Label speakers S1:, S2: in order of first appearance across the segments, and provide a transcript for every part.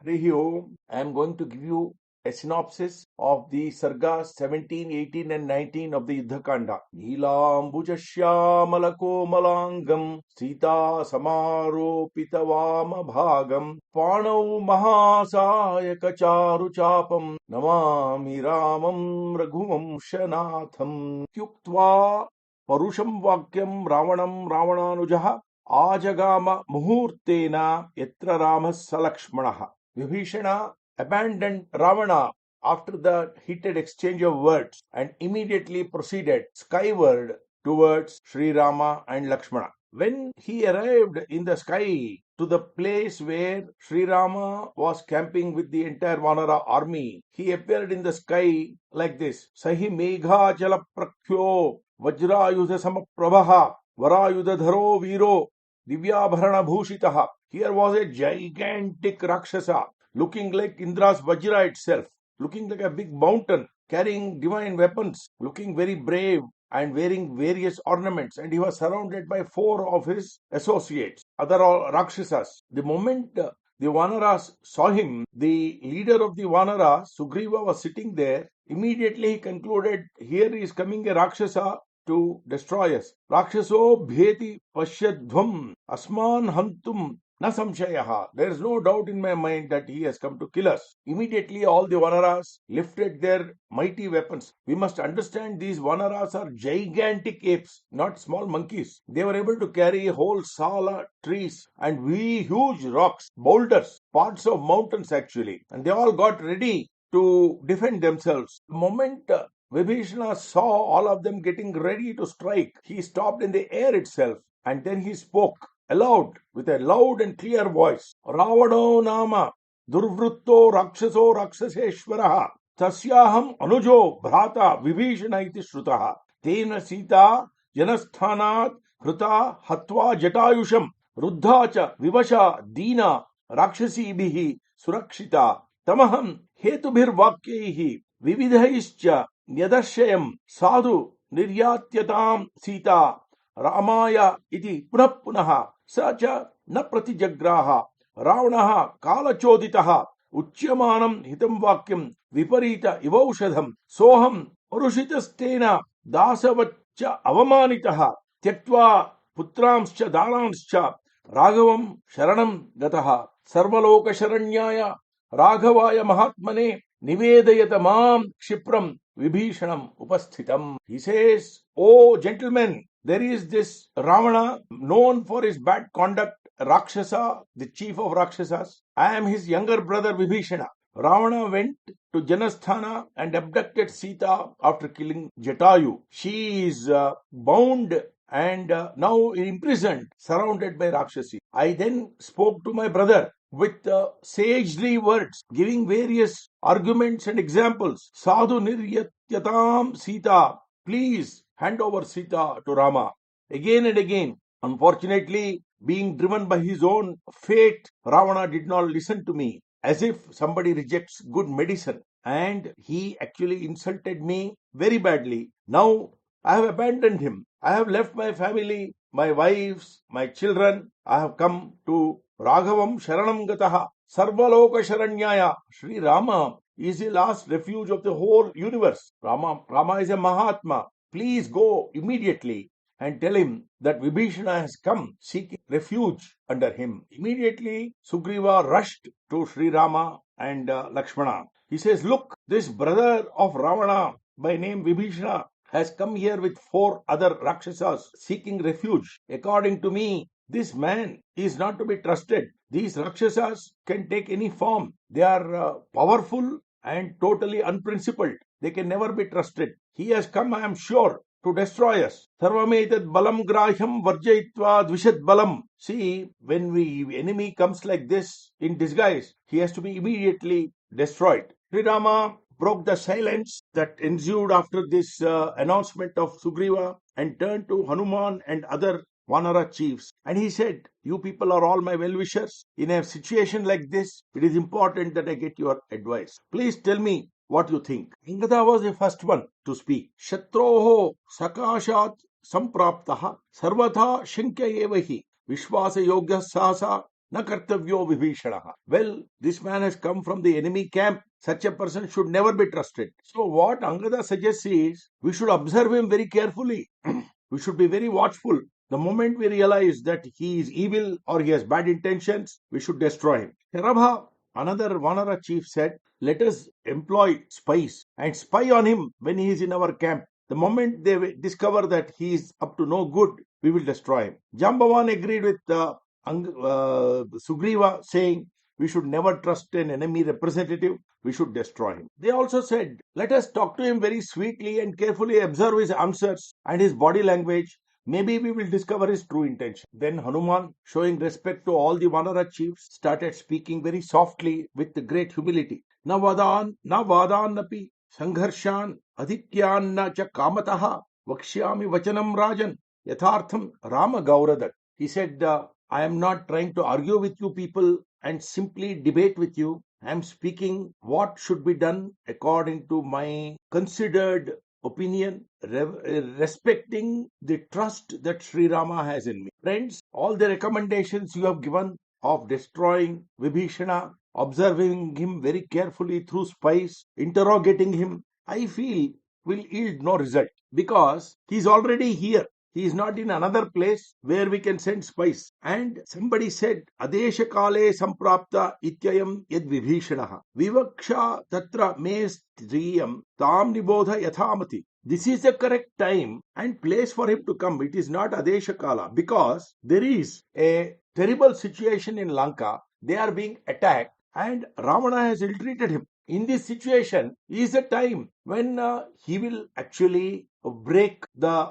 S1: Harihi Om. I am going to give you a synopsis of the Sargas 17, 18 and 19 of the Yuddha Kanda. Neelambujasyamalako malangam Sita samaropitavama bhagam Panau mahasayaka charu chapam Namami ramam raghuvam shanatham Tyuktva parusham vakyam ravanam ravananujaha Ajagama muhurtena yatra ramah salakshmanaha. Vibhishana abandoned Ravana after the heated exchange of words and immediately proceeded skyward towards Sri Rama and Lakshmana. When he arrived in the sky to the place where Sri Rama was camping with the entire Vanara army, he appeared in the sky like this. Sahi megha chala prakhyo vajrayudha samaprabha varayudha dharo viro divyabharana bhushitaha. Here was a gigantic Rakshasa looking like Indra's Vajra itself, looking like a big mountain, carrying divine weapons, looking very brave and wearing various ornaments. And he was surrounded by 4 of his associates, other Rakshasas. The moment the Vanaras saw him, the leader of the Vanara, Sugriva, was sitting there. Immediately he concluded, here is coming a Rakshasa to destroy us. Rakshaso bheti pashyadhvam asman hantum na samshayaha. There is no doubt in my mind that he has come to kill us. Immediately all the Vanaras lifted their mighty weapons. We must understand these Vanaras are gigantic apes, not small monkeys. They were able to carry whole sala trees and huge rocks, boulders, parts of mountains actually. And they all got ready to defend themselves. The moment Vibhishana saw all of them getting ready to strike, he stopped in the air itself and then he spoke aloud with a loud and clear voice. Ravano nama durvrutto rakshaso raksaseshwaraha tasyaham anujo bhrata vibhishana iti shrutaha tena sita janasthanat hruta hatva jatayusham ruddha cha vivasha dina rakshasibihi surakshita tamaham hetubhir vakyaihi vividhaischa Nyadashayam sadhu niryatyatam sita ramaya iti punah punaha sacha na pratijagraha ravanaha kalachoditaha uchyamanam hitam vakyam viparita ivaushadham soham parushitastena dasavaccha avamanitaha tyaktva putramscha dananscha raghavam sharanam gataha sarvaloka sharanyaya raghavaya mahatmane nivedayata mam kshipram Vibhishanam upasthitam. He says, oh gentlemen, there is this Ravana known for his bad conduct, Rakshasa, the chief of Rakshasas. I am his younger brother Vibhishana. Ravana went to Janasthana and abducted Sita after killing Jatayu. She is bound and now imprisoned, surrounded by Rakshasi. I then spoke to my brother with sagely words, giving various arguments and examples. Sadhu niryatyatam Sita. Please hand over Sita to Rama. Again and again. Unfortunately, being driven by his own fate, Ravana did not listen to me. As if somebody rejects good medicine. And he actually insulted me very badly. Now, I have abandoned him. I have left my family, my wives, my children. I have come to Raghavam Sharanam Gataha Sarvaloka Sharanyaya. Sri Rama is the last refuge of the whole universe. Rama is a Mahatma. Please go immediately and tell him that Vibhishana has come seeking refuge under him. Immediately Sugriva rushed to Sri Rama and Lakshmana. He says, look, this brother of Ravana by name Vibhishana has come here with 4 other Rakshasas seeking refuge. According to me, this man is not to be trusted. These Rakshasas can take any form. They are powerful and totally unprincipled. They can never be trusted. He has come, I am sure, to destroy us. Sarvametad balam grahyam varjayitva dvishad balam. See, when the enemy comes like this in disguise, he has to be immediately destroyed. Sri Rama broke the silence that ensued after this announcement of Sugriva and turned to Hanuman and other Vanara chiefs. And he said, you people are all my well-wishers. In a situation like this, it is important that I get your advice. Please tell me what you think. Kanda was the first one to speak. Shatroho sakashat sampraptaha sarvatha shankya evahi vishwasa yogya sahasa na kartavyo vibhishanaha. Well, this man has come from the enemy camp. Such a person should never be trusted. So what Angada suggests is, we should observe him very carefully. We should be very watchful. The moment we realize that he is evil or he has bad intentions, we should destroy him. Rabha, another Vanara chief, said, let us employ spies and spy on him when he is in our camp. The moment they discover that he is up to no good, we will destroy him. Jambavan agreed with Sugriva, saying, we should never trust an enemy representative, we should destroy him. They also said, let us talk to him very sweetly and carefully observe his answers and his body language. Maybe we will discover his true intention. Then Hanuman, showing respect to all the Vanara chiefs, started speaking very softly with great humility. Na vadan napi sangharshan adityanna cha kamataha vakshyami vachanam rajan yathartham Rama Gauradat. He said, I am not trying to argue with you people and simply debate with you. I am speaking what should be done according to my considered opinion, respecting the trust that Sri Rama has in me. Friends, all the recommendations you have given of destroying Vibhishana, observing him very carefully through spies, interrogating him, I feel will yield no result, because he is already here. He is not in another place where we can send spies. And somebody said, Adesha Kale Samprapta Ityayam Yad Vibhishanaha Vivaksha Tatra Me Striyam Tam Nibodha Yathamati. This is the correct time and place for him to come. It is not Adesha Kala, because there is a terrible situation in Lanka. They are being attacked and Ravana has ill-treated him. In this situation is the time when he will actually break the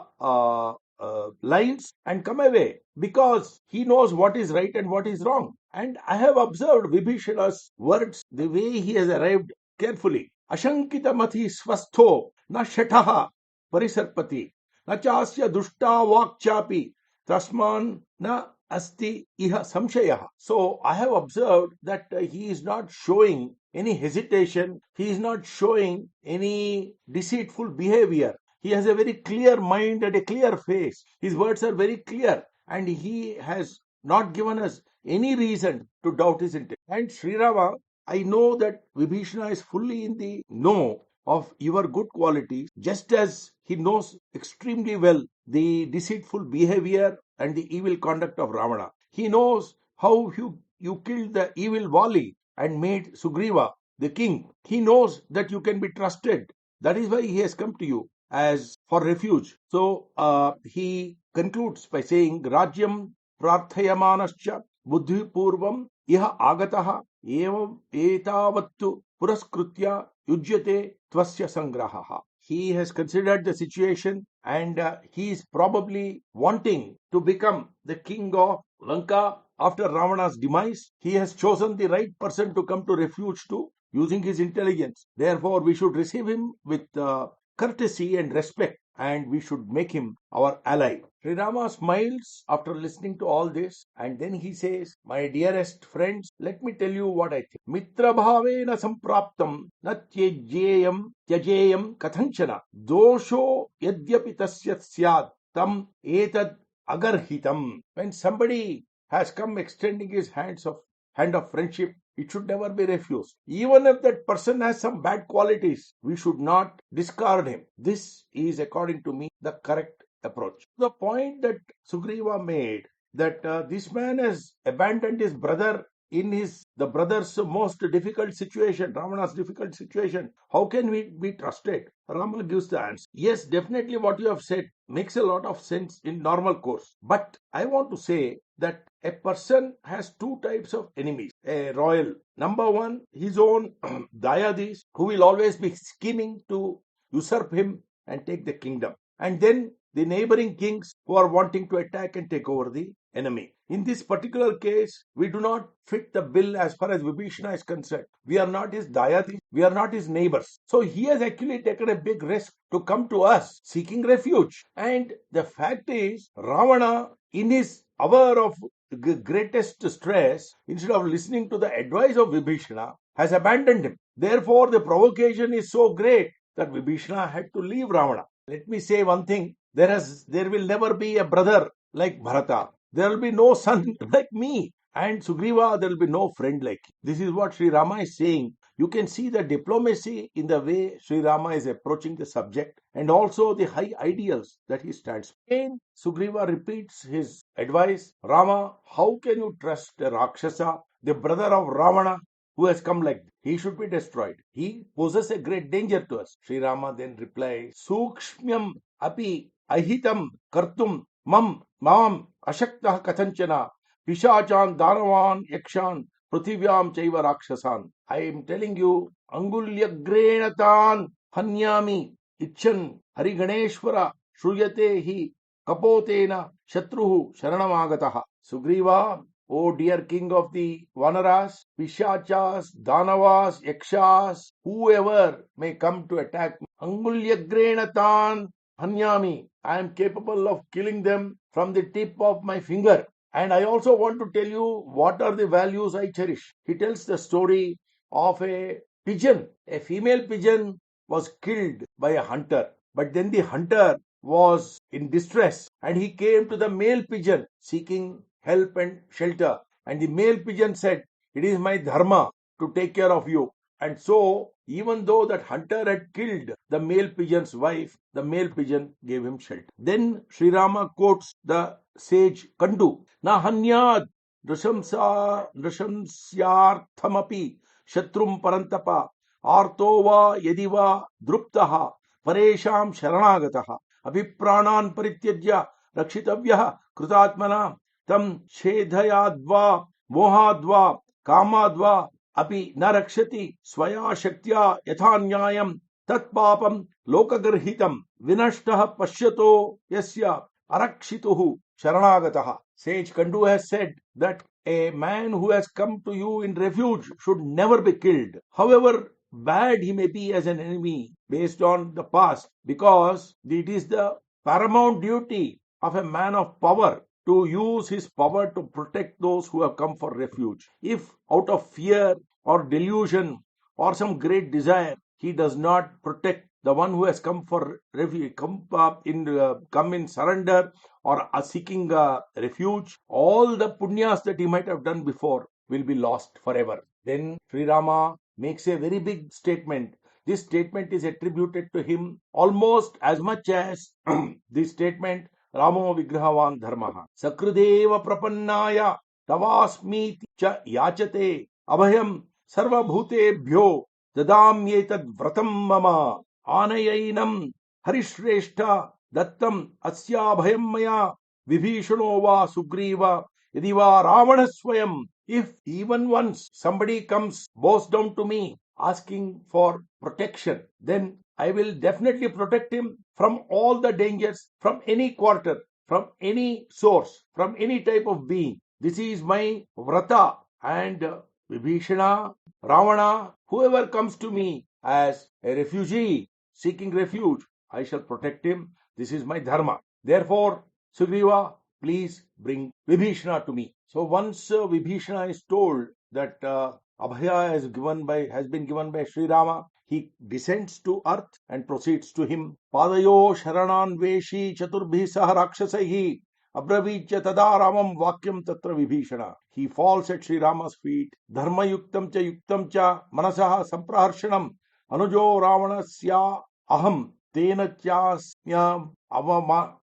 S1: lines and come away, because he knows what is right and what is wrong. And I have observed Vibhishana's words, the way he has arrived carefully. Ashankita mathi swastho na shataha parisarpati na chasya dushta vakchapi tasman na asti iha samshayah. So I have observed that he is not showing any hesitation, he is not showing any deceitful behavior. He has a very clear mind and a clear face. His words are very clear, and he has not given us any reason to doubt his intent. And Sri Rama, I know that Vibhishana is fully in the know of your good qualities, just as he knows extremely well the deceitful behavior and the evil conduct of Ravana. He knows how you killed the evil Vali and made Sugriva the king. He knows that you can be trusted. That is why he has come to you as for refuge. So he concludes by saying, Rajyam prarthayamanascha buddhi purvam iha agataha evam etavattu puraskritya yujyate tvasya sangrahaha. He has considered the situation and he is probably wanting to become the king of Lanka after Ravana's demise. He has chosen the right person to come to refuge to, using his intelligence. Therefore, we should receive him with courtesy and respect, and we should make him our ally. Sri Rama smiles after listening to all this, and then he says, my dearest friends, let me tell you what I think. Mitra bhavena sampraptam na tyajeyam kathanchana dosho yadyapi tasya syad tam etad agarhitam. When somebody has come extending his hand of friendship, it should never be refused. Even if that person has some bad qualities, we should not discard him. This is, according to me, the correct approach. The point that Sugriva made, that this man has abandoned his brother in the brother's most difficult situation, Ravana's difficult situation. How can we be trusted? Rama gives the answer. Yes, definitely what you have said makes a lot of sense in normal course. But I want to say that a person has two types of enemies. A royal. Number one, his own dayadis, who will always be scheming to usurp him and take the kingdom. And then the neighboring kings who are wanting to attack and take over the enemy. In this particular case, we do not fit the bill as far as Vibhishana is concerned. We are not his dayati, we are not his neighbors. So he has actually taken a big risk to come to us seeking refuge. And the fact is, Ravana, in his hour of greatest stress, instead of listening to the advice of Vibhishana, has abandoned him. Therefore, the provocation is so great that Vibhishana had to leave Ravana. Let me say one thing. There will never be a brother like Bharata. There will be no son like me. And Sugriva, there will be no friend like you. This is what Sri Rama is saying. You can see the diplomacy in the way Sri Rama is approaching the subject and also the high ideals that he stands for. Again, Sugriva repeats his advice. Rama, how can you trust a Rakshasa, the brother of Ravana, who has come like this? He should be destroyed. He poses a great danger to us. Sri Rama then replies, Sukshmyam api ahitam kartum mam ashaktah katanchana Pishachan, Danavan, Yakshan, Pruthivyam Chaiva Rakshasan. I am telling you, Angulya Grenatan, Hanyami, Ichan, Hariganeshwara, Shruyate hi, Kapotena, Shatruhu, Sharanamagataha. Sugriva, O dear king of the Vanaras, Pishachas, Danavas, Yakshas, whoever may come to attack me, Angulya Grenatan, Hanyami, I am capable of killing them from the tip of my finger. And I also want to tell you what are the values I cherish. He tells the story of a pigeon. A female pigeon was killed by a hunter, but then the hunter was in distress and he came to the male pigeon seeking help and shelter. And the male pigeon said, It is my dharma to take care of you. And so, even though that hunter had killed the male pigeon's wife, the male pigeon gave him shelter. Then Sri Rama quotes the sage Kandu. Na hanyad nrashamsyarthamapi shatrum parantapa arto va yadiva druptaha paresham sharanagataha abhipranan parityajya rakshitavyah krutatmana tam shedhayadva mohadva kamadva api na rakshati swaya shaktya yathanyayam tat papam lokagarhitam vinashtah pashyato yasya arakshituhu sharanagataha. Sage Kandu has said that a man who has come to you in refuge should never be killed, however bad he may be as an enemy based on the past, because it is the paramount duty of a man of power to use his power to protect those who have come for refuge. If out of fear or delusion or some great desire he does not protect the one who has come for refuge, come in surrender or seeking refuge, all the punyas that he might have done before will be lost forever. Then Sri Rama makes a very big statement. This statement is attributed to him almost as much as the statement Ramo Vigrahavan Dharmaha. Sakrudeva Prapannaya Tavasmiti cha yachate abhayam sarvabhutebhyo dadamyetad vratam mama anayainam harishreshta dattam asyabhayam maya vibhishano va sugriva yadiva ravana swayam. If even once somebody comes, bows down to me asking for protection, then I will definitely protect him from all the dangers, from any quarter, from any source, from any type of being. This is my vrata. And Vibhishana, Ravana, whoever comes to me as a refugee seeking refuge, I shall protect him. This is my dharma. Therefore, Sugriva, please bring Vibhishana to me. So once Vibhishana is told that Abhaya has been given by Sri Rama, he descends to earth and proceeds to him. Padayo sharanan veshi chaturbhi sah rakshasaihi abravijya tada ramam vakyam tatra Vibhishana. He falls at Sri Rama's feet. Dharma yuktam cha manasaha sampraharshanam anujo ravanasya aham tena chasmyam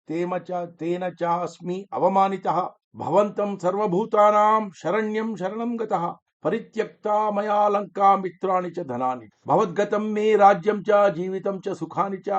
S1: tena chasmi avamanitaha bhavantam sarvabhutanam sharanyam sharanam gataha परित्यक्ता मया लंका मित्राणि च धनानि भवद्गतं मे राज्यं च जीवितं च सुखानि च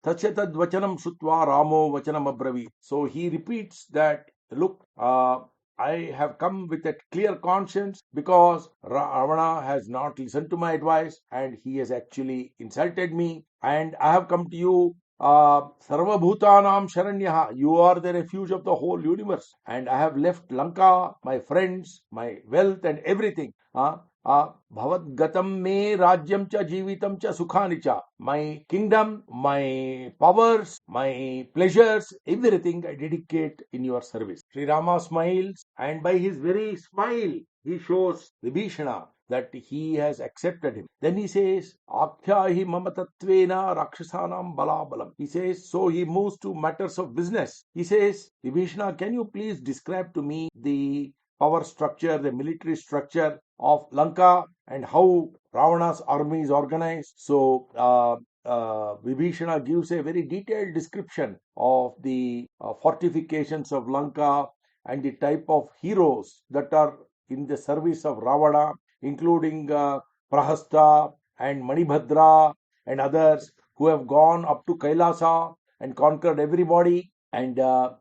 S1: तस्य तद्वचनं श्रुत्वा रामो वचनम् अब्रवीत्. So he repeats that, look, I have come with a clear conscience because Ravana has not listened to my advice and he has actually insulted me, and I have come to you. Sarva Bhutanam Sharanyaha, you are the refuge of the whole universe, and I have left Lanka, my friends, my wealth, and everything. Bhavat Gatam me Rajyam cha Jivitam cha Sukhani cha. My kingdom, my powers, my pleasures, everything I dedicate in your service. Sri Rama smiles, and by his very smile, he shows Vibhishana that he has accepted him. Then he says, Akhyahi mamatatvena rakshasanam balabalam. He says, so he moves to matters of business. He says, Vibhishana, can you please describe to me the power structure, the military structure of Lanka, and how Ravana's army is organized. So Vibhishana gives a very detailed description of the fortifications of Lanka and the type of heroes that are in the service of Ravana, including Prahasta and Manibhadra and others who have gone up to Kailasa and conquered everybody. And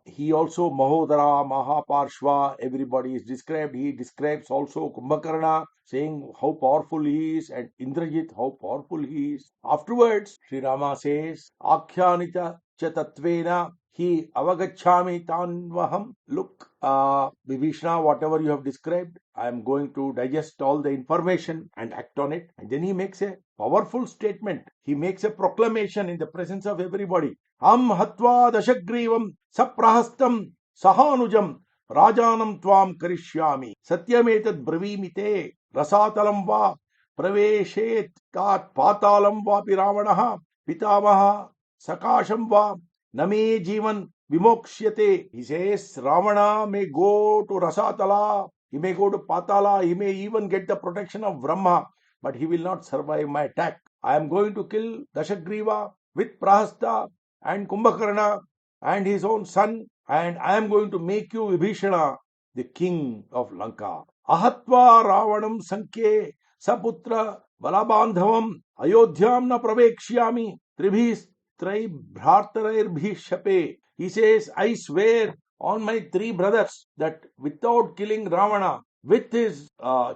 S1: he also Mahodara, Mahaparshva, everybody is described. He describes also Kumbhakarna, saying how powerful he is, and Indrajit, how powerful he is. Afterwards, Sri Rama says, Akyanita cha tatvena he avagachami tanvaham. Look, Vibhishana, whatever you have described, I am going to digest all the information and act on it. And then he makes a powerful statement. He makes a proclamation in the presence of everybody. Hatva dashagrivam saprahastam sahanujam rajanam tvam karishyami satyametad bravimite rasatalam va praveshet tat patalam va piravanaha pitamaha sakasham va name jivan vimokshyate. He says Ravana may go to Rasatala, he may go to Patala, he may even get the protection of Brahma, but he will not survive my attack. I am going to kill Dashagriva with Prahasta and Kumbhakarna and his own son, and I am going to make you Vibhishana the king of Lanka. Ahatva Ravanam Sankhe Saputra Balabandhavam Ayodhyam na pravekshyami tribhis Bhartarair shape. He says, I swear on my three brothers that without killing Ravana, with his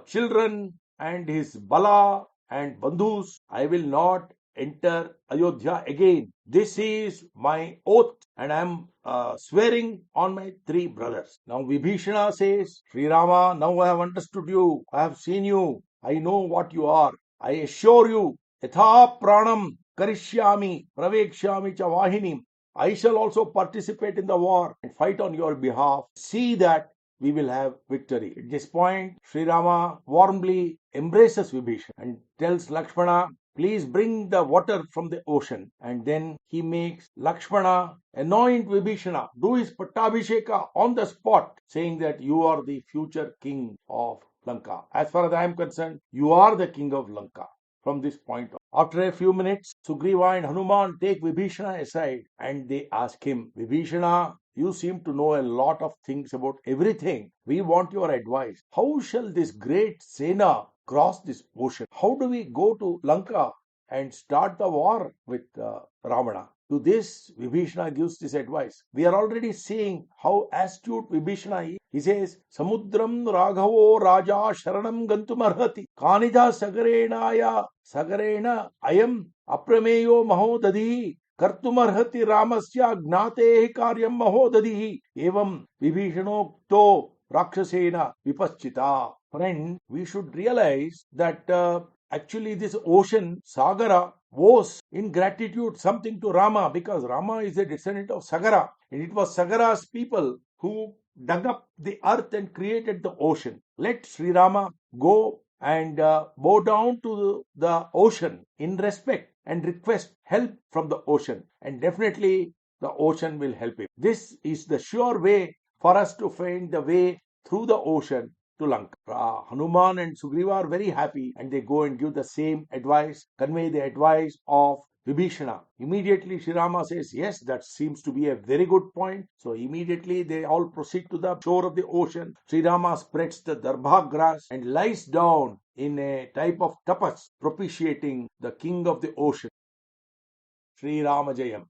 S1: children and his Bala and Bandhus, I will not enter Ayodhya again. This is my oath, and I am swearing on my three brothers. Now Vibhishana says, Sri Rama, now I have understood you, I have seen you, I know what you are. I assure you, Yatha Pranam Karishyami Pravekshyami cha Vahini. I shall also participate in the war and fight on your behalf. See that we will have victory. At this point, Sri Rama warmly embraces Vibhishana and tells Lakshmana, please bring the water from the ocean. And then he makes Lakshmana anoint Vibhishana, do his Pattabhisheka on the spot, saying that you are the future king of Lanka. As far as I am concerned, you are the king of Lanka. From this point on. After a few minutes, Sugriva and Hanuman take Vibhishana aside and they ask him, Vibhishana, you seem to know a lot of things about everything. We want your advice. How shall this great Sena cross this ocean? How do we go to Lanka and start the war with Ravana? To this, Vibhishana gives this advice. We are already seeing how astute Vibhishana is. He says, Samudram Raghavo Raja Sharanam Gantumarhati Kanida Sagarena Ayam Aprameyo Mahodadi Kartumarhati Ramasya Gnate Karyam Mahodadi Evam Vibhishanokto Rakshasena Vipaschita. Friend, we should realize that actually this ocean, Sagara, owes in gratitude something to Rama, because Rama is a descendant of Sagara, and it was Sagara's people who dug up the earth and created the ocean. Let Sri Rama go and bow down to the ocean in respect and request help from the ocean, and definitely the ocean will help him. This is the sure way for us to find the way through the ocean to Lanka. Hanuman and Sugriva are very happy, and they go and give the same advice, convey the advice of Vibhishana. Immediately Sri Rama says, yes, that seems to be a very good point. So immediately they all proceed to the shore of the ocean. Sri Rama spreads the darbha grass and lies down in a type of tapas, propitiating the king of the ocean. Sri Rama Jayam.